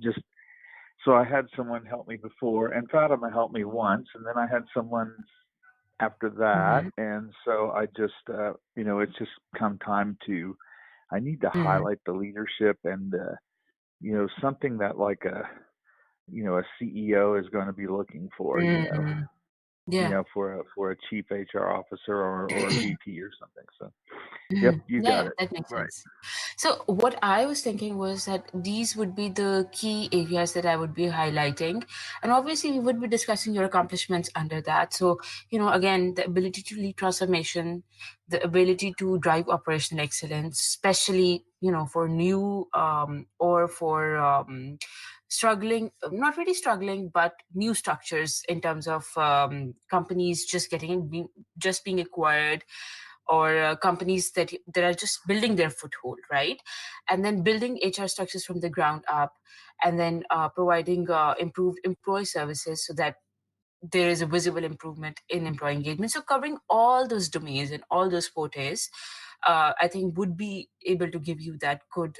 just so I had someone help me before, and Fatima helped me once, and then I had someone after that, Mm-hmm. and so I just it's just come time to I need to Mm-hmm. highlight the leadership and something that like a CEO is going to be looking for, Mm-hmm. Yeah. for a chief HR officer or a VP or something. So, yep, Mhm. you Yeah, got yeah, it. that makes Right. sense. So what I was thinking was that these would be the key areas that I would be highlighting. And obviously we would be discussing your accomplishments under that. So, again, the ability to lead transformation, the ability to drive operational excellence, especially, for new or for struggling, not really struggling, but new structures in terms of companies just being acquired, or companies that are just building their foothold, right? And then building HR structures from the ground up, and then providing improved employee services so that there is a visible improvement in employee engagement. So covering all those domains and all those fortes, I think would be able to give you that good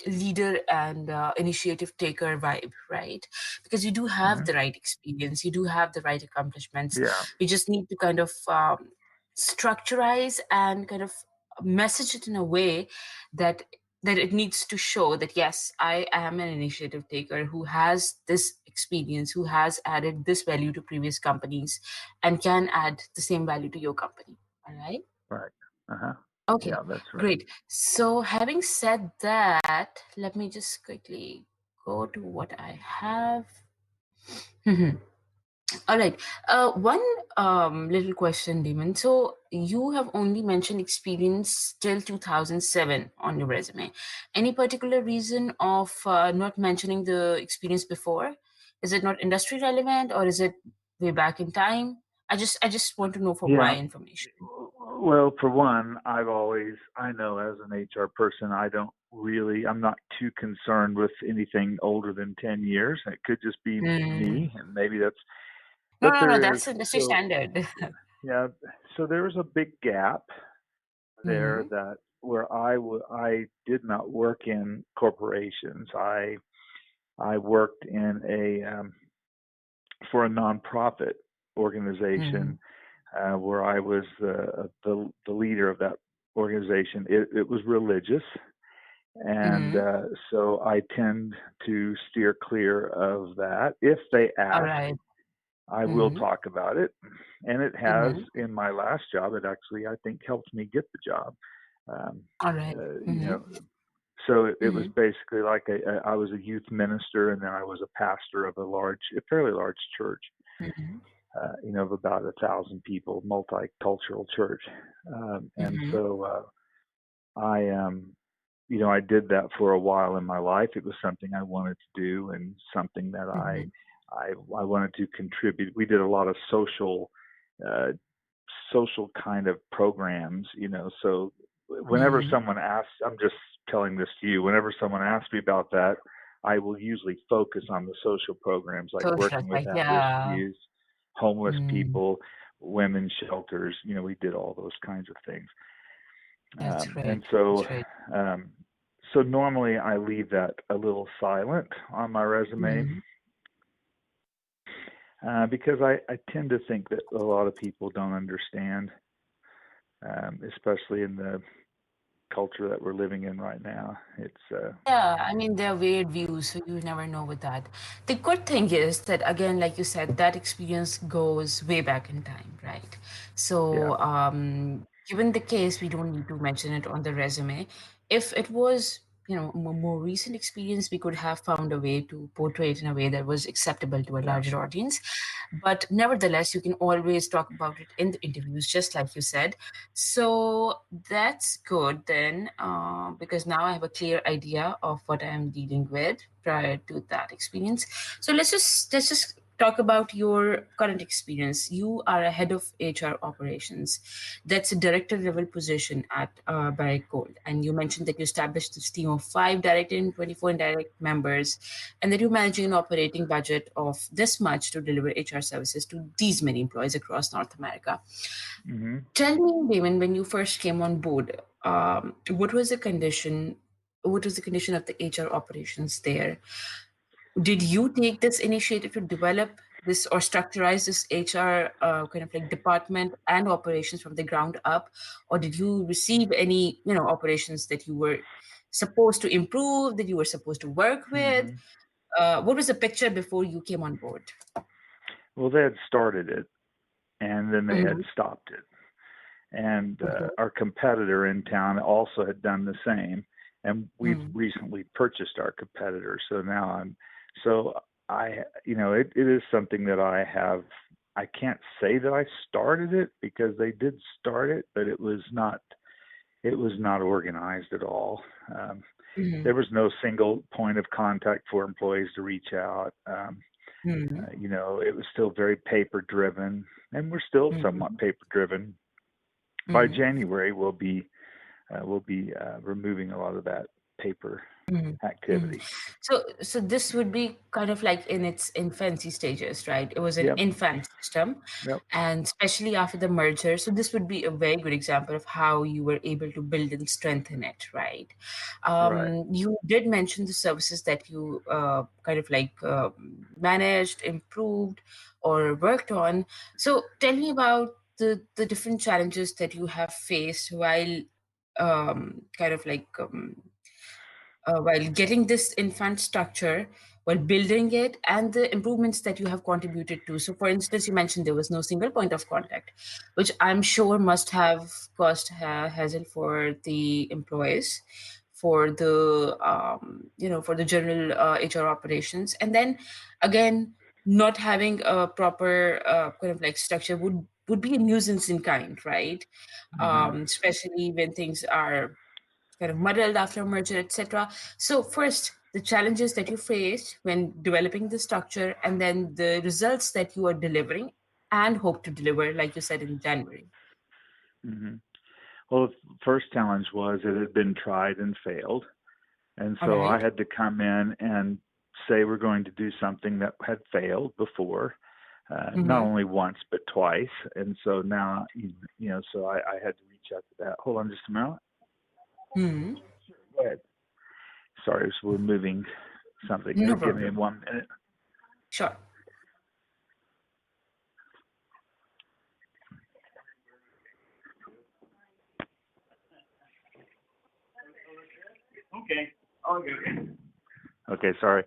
leader and initiative taker vibe, right? Because you do have Hmm. the right experience, you do have the right accomplishments. Yeah. We just need to kind of structurize and kind of message it in a way that it needs to show that yes, I am an initiative taker who has this experience, who has added this value to previous companies and can add the same value to your company. All right. Right. Uh huh. Okay, Yeah, that's right. great. So having said that, let me just quickly go to what I have. All right. One little question, Damon. So you have only mentioned experience till 2007 on your resume. Any particular reason of not mentioning the experience before? Is it not industry relevant, or is it way back in time? I just want to know for my Yeah. information. Well, for one, I know as an HR person, I'm not too concerned with anything older than 10 years. It could just be Mm. me, and maybe that's, No, but no, no. there is, That's industry so, standard. yeah, so there was a big gap there Hmm. that where I did not work in corporations. I worked in for a nonprofit Hmm. organization where I was the leader of that organization. It was religious, and Hmm. so I tend to steer clear of that. If they All ask, right. I will Hmm. talk about it, and it has Hmm. in my last job. It actually, I think, helped me get the job. Um, All right. uh, you Hmm. know, so it was Hmm. basically like I was a youth minister, and then I was a pastor of a fairly large church. Hmm. Of about 1,000 people, multicultural church. And Hmm. so I did that for a while in my life. It was something I wanted to do and something that Hmm. I wanted to contribute. We did a lot of uh, social kind of programs, So whenever Hmm. someone asks, I'm just telling this to you, whenever someone asks me about that, I will usually focus on the social programs like Social working with aspect, at-risk yeah. youth, homeless Mm, people, women's shelters. We did all those kinds of things. that's And great. so, That's great. um, so normally I leave that a little silent on my resume Mm, because I tend to think that a lot of people don't understand, especially in the culture that we're living in right now. yeah, I mean, there are weird views, so you never know with that. The good thing is that, again, like you said, that experience goes way back in time, right? Yeah, So, given the case, we don't need to mention it on the resume. If it was, a more recent experience, we could have found a way to portray it in a way that was acceptable to a yeah. larger audience. But nevertheless, you can always talk about it in the interviews, just like you said. So that's good then, because now I have a clear idea of what I am dealing with prior to that experience. So let's just talk about your current experience. You are a head of HR operations. That's a director level position at Barrick Gold, and you mentioned that you established this team of 5 direct and 24 indirect members, and that you're managing an operating budget of this much to deliver HR services to these many employees across North America. Hmm. Tell me, Damon, when you first came on board, what was the condition what was the condition of the HR operations there? Did you take this initiative to develop this or structurize this HR kind of like department and operations from the ground up, or did you receive any operations that you were supposed to improve, that you were supposed to work with? Hmm. What was the picture before you came on board? Well, they had started it, and then they had Mm-hmm. stopped it. And Okay. our competitor in town also had done the same. And we've Mm-hmm. recently purchased our competitor, so now so it is something that I have. I can't say that I started it because they did start it, but it was not organized at all. There was no single point of contact for employees to reach out. Mm-hmm. It was still very paper driven, and we're still somewhat Mm-hmm. paper driven. By Mm-hmm. January, we'll be removing a lot of that paper Mm-hmm. Mm-hmm. activity. So this would be kind of like in its infancy stages, right? It was an Yep. infant system, Yep. and especially after the merger. So this would be a very good example of how you were able to build and strengthen it, right? Right. You did mention the services that you kind of like managed, improved, or worked on. So tell me about the different challenges that you have faced kind of like while getting this infant structure, while building it, and the improvements that you have contributed to. So, for instance, you mentioned there was no single point of contact, which I'm sure must have caused hassle for the employees, for the for the general HR operations, and then again, not having a proper kind of like structure would be a nuisance in kind, right? Hmm. Especially when things are kind of muddled after a merger, etc. So first, the challenges that you faced when developing the structure, and then the results that you are delivering and hope to deliver, like you said in January. Hmm. Well, the first challenge was it had been tried and failed, and All so I right. had to come in and say we're going to do something that had failed before, not Mm-hmm. only once but twice. And so now, so I had to reach out to that. Hold on just a minute. Hmm. Go ahead. Sorry, so we're moving something here. No Give me problem. 1 minute. Sure. Okay, all good. Okay, sorry.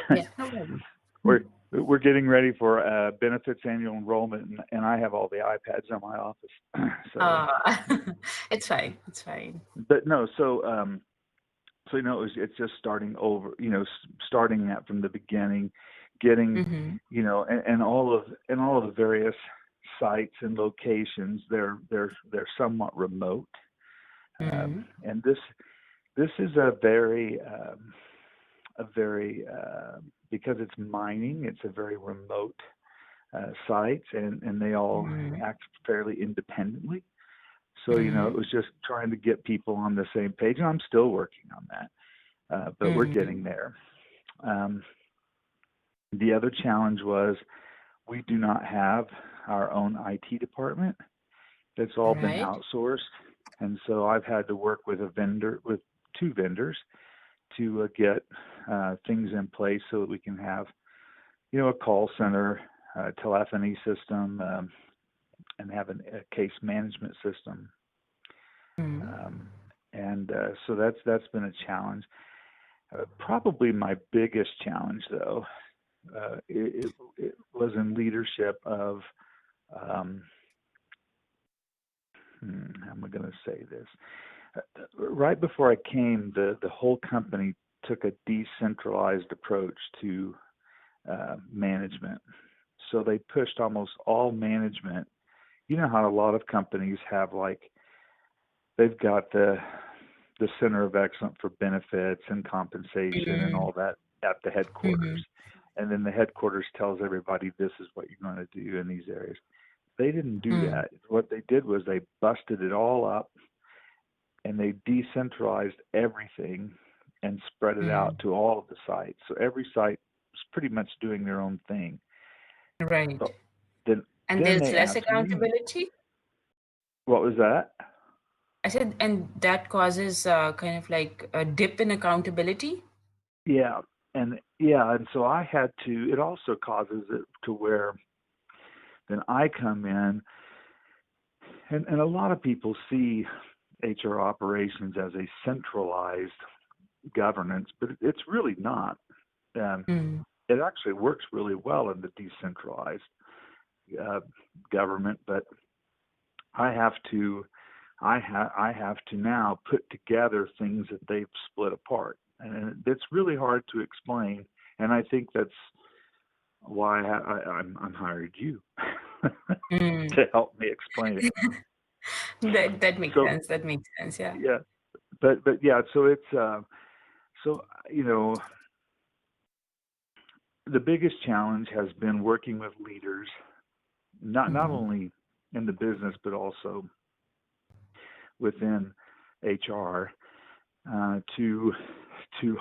Yeah, no problem. we're we're getting ready for benefits annual enrollment, and I have all the iPads in my office. so, Uh, it's fine. It's fine. but no, it's just starting over. Starting that from the beginning, getting, Mm-hmm. and all of the various sites and locations. They're somewhat remote, Mm-hmm. and this is a very because it's mining. It's a very remote sites, and they all Mm-hmm. act fairly independently. So it Mm-hmm. was just trying to get people on the same page, and I'm still working on that, but we're Mm-hmm. getting there. Um, the other challenge was we do not have our own IT department. It's all been Right. outsourced, and so I've had to work with with two vendors to get things in place so that we can have a call center, telephony system, and have a case management system. Mm-hmm. Um, and so that's been a challenge. Probably my biggest challenge, though, it was in leadership of um, how am I going to say this? Right before I came, the whole company took a decentralized approach to management. So they pushed almost all management. You know how a lot of companies have they've got the center of excellence for benefits and compensation and all that at the Mm-hmm. headquarters. And then the headquarters tells everybody this is what you're going to do in these areas. They didn't do Mm-hmm. that. What they did was they busted it all up and they decentralized everything and spread it out Mm-hmm. to all of the sites. So every site was pretty much doing their own thing. Right. But then And then there's they less asked me, accountability. what was that? I said, and that causes kind of like a dip in accountability. Yeah, and so I had to. It also causes it to where then I come in, and a lot of people see HR operations as a centralized governance, but it's really not. Um, Mm, it actually works really well in the decentralized uh, government, but I have to I have to now put together things that they've split apart, and it's really hard to explain. And I think that's why I'm hired you mm. to help me explain it. That makes So sense. That makes sense. Yeah. yeah, but yeah, so it's so you know the biggest challenge has been working with leaders, not Mm, only in the business but also within HR, to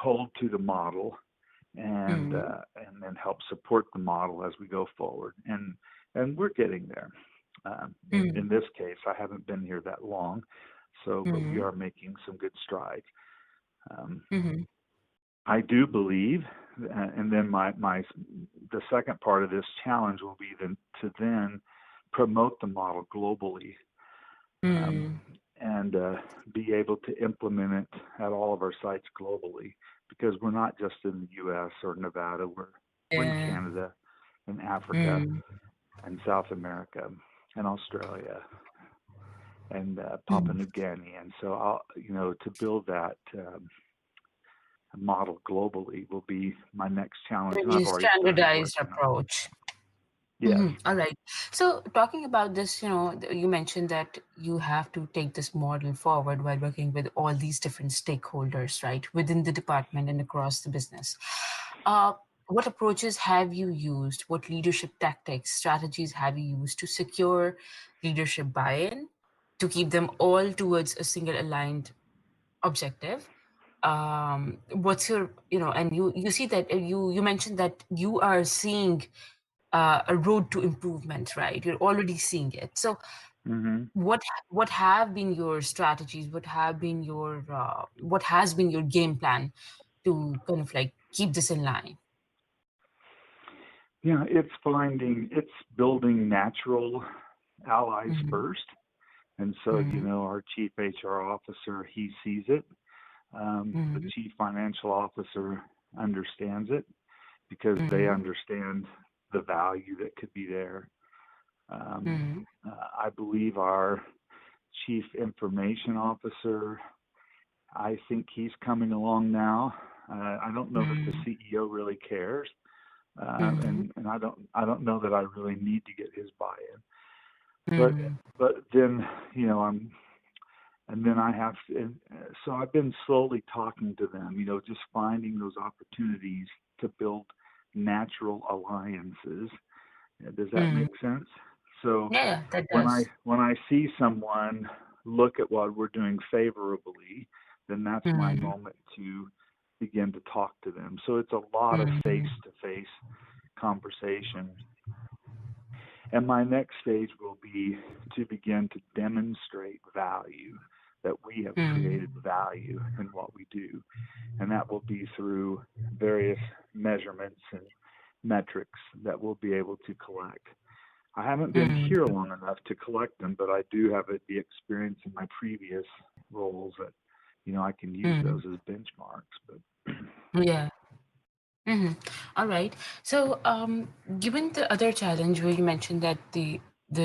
hold to the model mm, and then help support the model as we go forward. And we're getting there. In mm, this case, I haven't been here that long, so but we mm, are making some good strides. Um, mm, I do believe, and then my the second part of this challenge will be then promote the model globally, um, mm. and be able to implement it at all of our sites globally, because we're not just in the U.S. or Nevada. We're in Yeah. Canada, and Africa, Mm, and South America, and Australia, and Papua mm. New Guinea. And so to build that model globally will be my next challenge, and Maybe I've a already started standardized working on it. approach. Yes. All right. So, talking about this, you mentioned that you have to take this model forward while working with all these different stakeholders, right, within the department and across the business. Uh, what approaches have you used? What leadership tactics, strategies have you used to secure leadership buy-in, to keep them all towards a single aligned objective? What's your, and you see that you mentioned that you are seeing a road to improvement, right? You're already seeing it. So Hmm. what what have been your strategies? What has been your game plan to kind of like keep this in line? It's building natural allies Mm-hmm. first. And so, our chief HR officer, he sees it. The Mm-hmm. chief financial officer understands it because they Mm-hmm. understand the value that could be there. Um, Mm-hmm. I believe our chief information officer, I think he's coming along now. I don't know that the CEO really cares, Mm-hmm. and I don't know that I really need to get his buy-in. But Mm-hmm. but then I'm and then I have so I've been slowly talking to them, just finding those opportunities to build natural alliances. Does that Mm-hmm. make sense? So Yeah, yeah, that when I does. when I see someone look at what we're doing favorably, then that's my Mm-hmm. moment to begin to talk to them. So it's a lot of Mm-hmm. face-to-face conversation. And my next stage will be to begin to demonstrate value, that we have created Mm-hmm. value in what we do. And that will be through various measurements and metrics that we'll be able to collect. I haven't been here Mm-hmm. long enough to collect them, but I do have the experience in my previous roles that, I can use Mm-hmm. those as benchmarks. But Yeah. Mm-hmm. All right. So, given the other challenge where you mentioned that the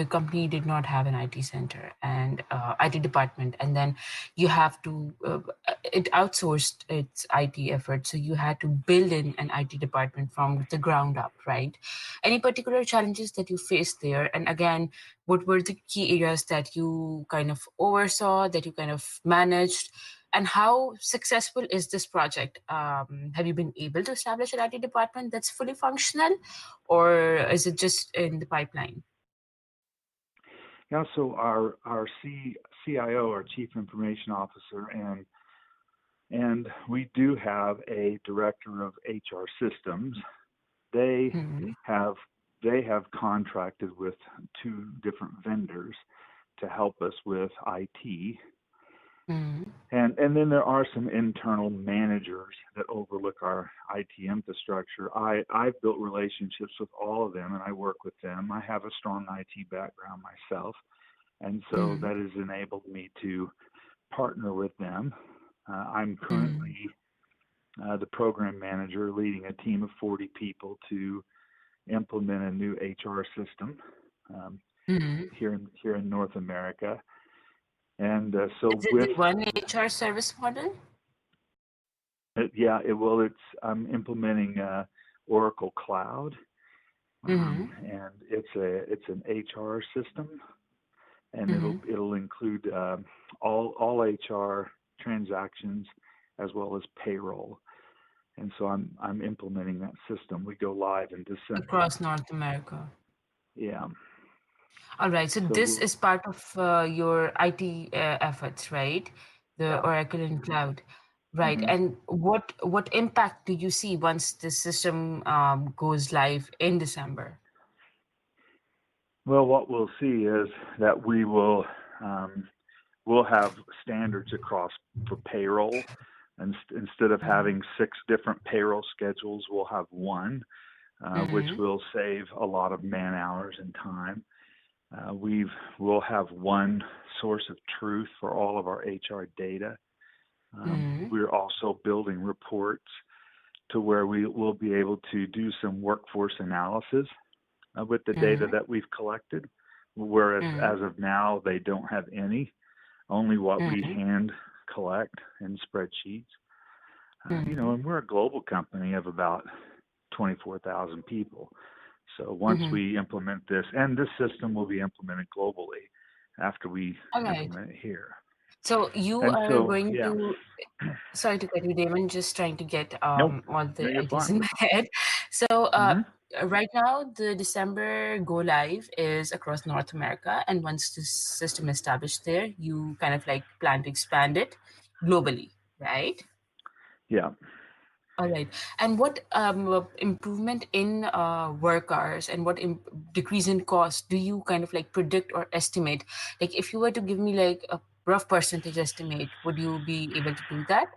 company did not have an IT center and IT department, and then you have to it outsourced its IT effort, so you had to build in an IT department from the ground up, right? Any particular challenges that you faced there? And again, what were the key areas that you kind of oversaw, that you kind of managed? And how successful is this project? Have you been able to establish an IT department that's fully functional, or is it just in the pipeline? yeah, so our CIO, our Chief Information Officer, and we do have a director of HR systems. They Hmm. have they have contracted with two different vendors to help us with IT. Mm-hmm. And then there are some internal managers that overlook our IT infrastructure. I've built relationships with all of them, and I work with them. I have a strong IT background myself, and so Mm-hmm. that has enabled me to partner with them. I'm Mm-hmm. currently the program manager leading a team of 40 people to implement a new HR system um, Mm-hmm. here in North America. And so Is it with the one HR service model? yeah, it's I'm implementing Oracle Cloud, Mm-hmm. and it's an HR system, and Mm-hmm. it'll include all HR transactions as well as payroll. And so I'm implementing that system. We go live in December. Across North America. Yeah. All right. So So this is part of your IT efforts, right? The yeah. Oracle and Cloud, right? Hmm. And what impact do you see once this system goes live in December? Well, what we'll see is that um, we'll have standards across for payroll. And instead of Mm-hmm. having 6 different payroll schedules, we'll have one, which Mm-hmm. will save a lot of man hours and time. We'll have one source of truth for all of our HR data. Mm-hmm. We're also building reports to where we will be able to do some workforce analysis with the data Mm-hmm. that we've collected, whereas Mm-hmm. as of now they don't have any, only what we Mm-hmm. hand collect in spreadsheets. Mm-hmm. And we're a global company of about 24,000 people. So once Mm-hmm. we implement this, and this system will be implemented globally after we All right. implement it here. So you And are so, going yeah, to, sorry to cut you, Damon, just trying to get no, all no, the you're ideas fine. in my head. So Hmm. right now, the December go live is across North America, and once the system is established there, you kind of like plan to expand it globally, right? Yeah. All right. And what improvement in work hours and what decrease in cost do you kind of like predict or estimate? Like, if you were to give me like a rough percentage estimate, would you be able to do that?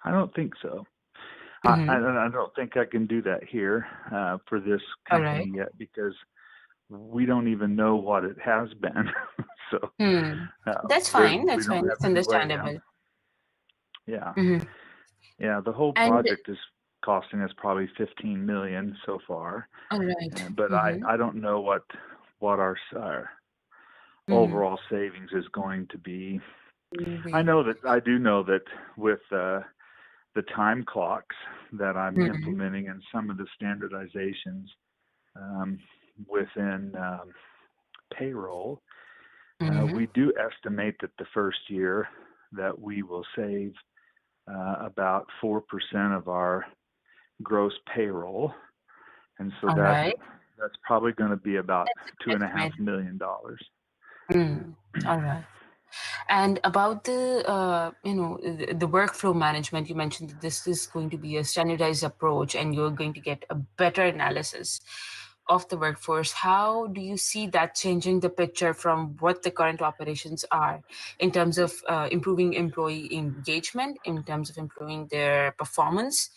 I don't think so. Mm-hmm. I don't think I can do that here for this All right. company yet because we don't even know what it has been. So Hmm. That's there's fine. we That's don't fine. have That's any way. understandable. Yeah, Mm-hmm. yeah. The whole And project is costing us probably 15 million so far, all right. but Mm-hmm. I don't know what our Mm-hmm. overall savings is going to be. Maybe. I do know that with the time clocks that I'm Mm-hmm. implementing and some of the standardizations um, within payroll, Mm-hmm. we do estimate that the first year that we will save about 4% of our gross payroll, and so All right. that's probably going to be about That's a good $2.5 million. estimate. Mm. All right. And about the workflow management, you mentioned that this is going to be a standardized approach, and you're going to get a better analysis of the workforce. How do you see that changing the picture from what the current operations are in terms of improving employee engagement, in terms of improving their performance,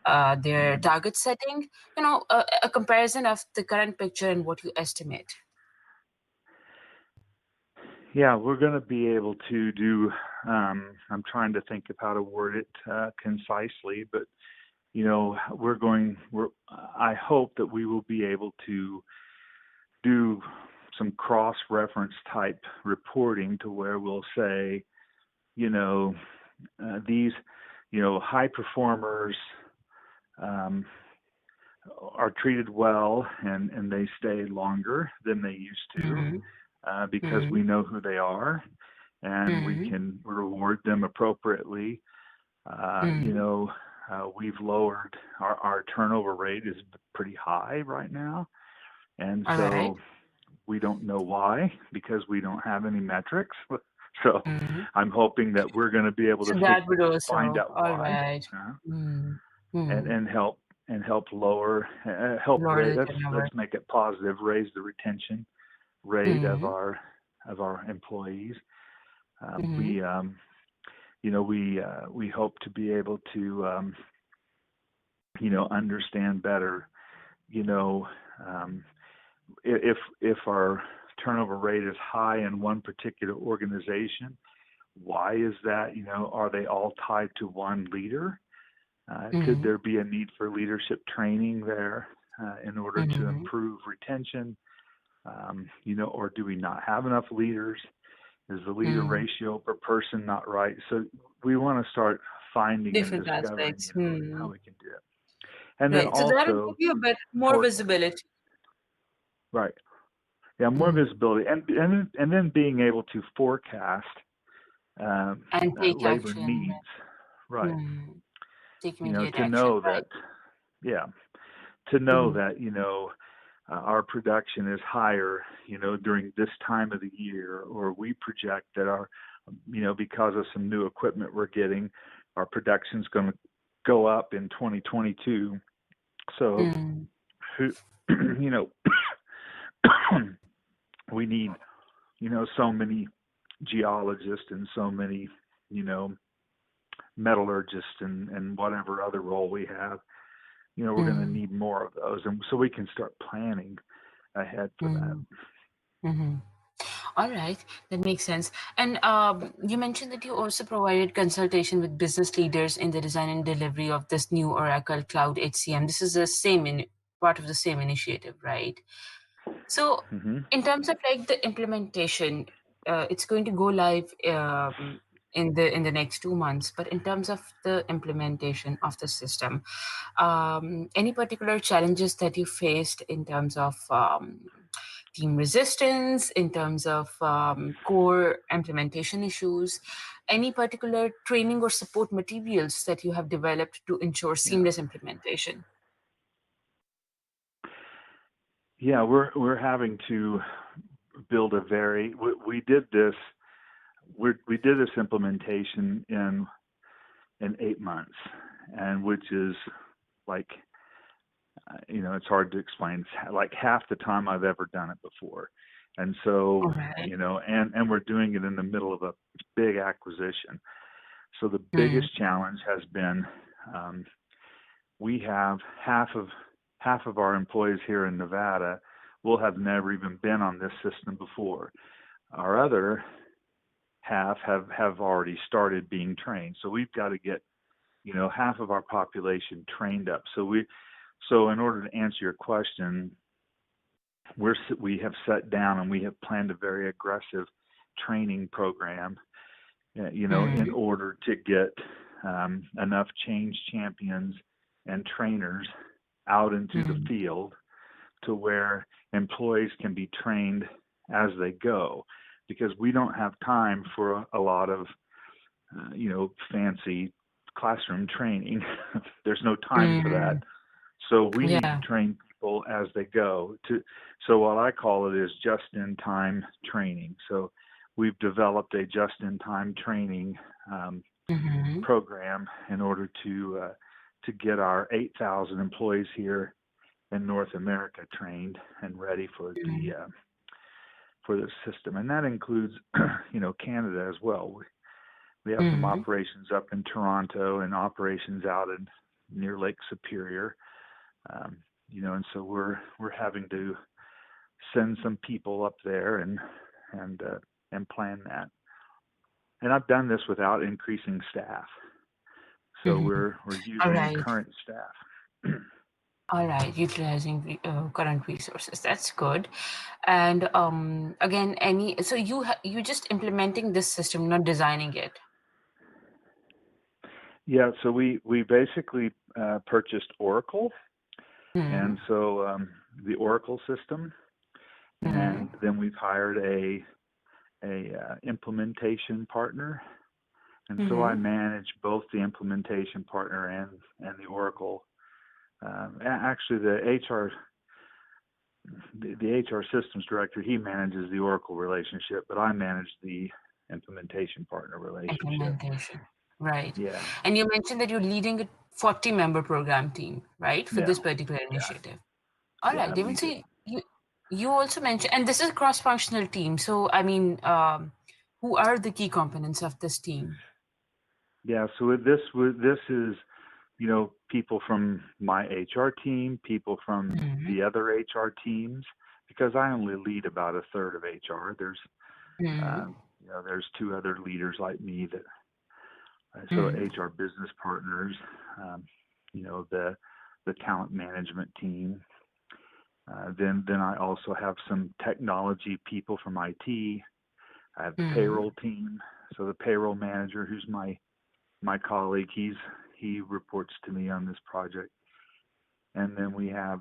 their Mhm. target setting? A comparison of the current picture and what you estimate. Yeah, we're going to be able to do. I'm trying to think of how to word it concisely, but I hope that we will be able to do some cross-reference type reporting to where we'll say, you know, these, high performers um, are treated well and they stay longer than they used to Mm-hmm. because Mm-hmm. we know who they are and we Mm-hmm. can reward them appropriately. Mm-hmm. We've lowered our turnover rate is pretty high right now. And All right. so we don't know why because we don't have any metrics. So Mm-hmm. I'm hoping that we're going to be able to So that would find also, out all why right. uh, Mm. and Mm. help lower help Lower rate. the turnover. Let's make it positive. Raise the retention rate Mm. of our employees. Mm-hmm. We we hope to be able to understand better, you know, um, if our turnover rate is high in one particular organization, why is that? Are they all tied to one leader? Could Mm-hmm. there be a need for leadership training there in order to Mm-hmm. improve retention? Or do we not have enough leaders? Is the leader Mm. ratio per person not right? So we want to start finding and Different discovering, aspects. Hmm. how we can do it. And then Right. So that will give also you a bit more for visibility right, yeah, more mm. visibility, and then being able to forecast And take labor action. needs, right? Mm. Take immediate To action. know that, Right. yeah, to know Mm-hmm. that our production is higher, during this time of the year, or we project that our, because of some new equipment we're getting, our production's going to go up in 2022. So, Mm. who, you know, we need, so many geologists and so many, you know, metallurgists and whatever other role we have. We're going to Mm. need more of those, and so we can start planning ahead for that. Mm. Mm-hmm. All right, that makes sense. And you mentioned that you also provided consultation with business leaders in the design and delivery of this new Oracle Cloud HCM. This is the same part of the same initiative, right? So, Hmm. in terms of like the implementation, it's going to go live in the next 2 months. But in terms of the implementation of the system, any particular challenges that you faced in terms of team resistance, in terms of core implementation issues, any particular training or support materials that you have developed to ensure Yeah. seamless implementation? Yeah, we're having to build a very. We did this. We did this implementation in 8 months, and which is like, it's hard to explain. It's like half the time I've ever done it before, and so, All right. and we're doing it in the middle of a big acquisition. So the Mm, biggest challenge has been, um, we have half of our employees here in Nevada will have never even been on this system before. Our other half have already started being trained. So we've got to get, half of our population trained up. So in order to answer your question, we have sat down and we have planned a very aggressive training program, in mm, order to get enough change champions and trainers out into the mm, field to where employees can be trained as they go, because we don't have time for a lot of fancy classroom training. There's no time for that. mm. So we need to Yeah. train people as they go. So what I call it is just in time training. So we've developed a just in time training um, Mm-hmm. program in order to get our 8,000 employees here in North America trained and ready for the system, and that includes Canada as well. We have some Mm-hmm. operations up in Toronto and operations out in near Lake Superior, and so we're having to send some people up there and and plan that. And I've done this without increasing staff, so Mm-hmm. we're All using right. current staff. All right. Utilizing current resources. That's good. And again, so you just implementing this system, not designing it. Yeah, so we basically purchased Oracle, Mm-hmm. and so the Oracle system, Mm-hmm. and then we've hired a implementation partner, and so I Mm-hmm. manage both the implementation partner and the Oracle. Actually, the HR systems director, he manages the Oracle relationship, but I manage the implementation partner relationship. Implementation. Right. Yeah, And you mentioned that you're leading a 40-member program team, right, for yeah, this particular yeah, initiative. All yeah. right, I Damon. lead So it. you also mentioned, and this is a cross-functional team. So I mean, Who are the key components of this team? Yeah, so this is, people from my HR team, people from Mm-hmm. the other HR teams, because I only lead about a third of HR. Mm-hmm. There's two other leaders like me that, so Mm-hmm. HR business partners, um, the talent management team. Then I also have some technology people from IT. I have the Mm-hmm. payroll team. So the payroll manager, who's my colleague, he reports to me on this project. And then we have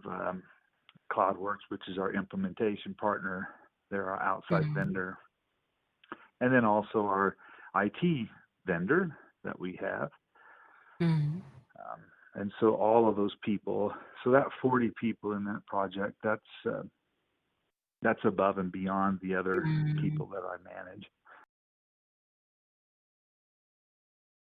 CloudWorks, which is our implementation partner. They're our outside Mm-hmm. vendor. And then also our IT vendor that we have. Mm-hmm. And so all of those people, so that 40 people in that project, that's above and beyond the other people that I manage.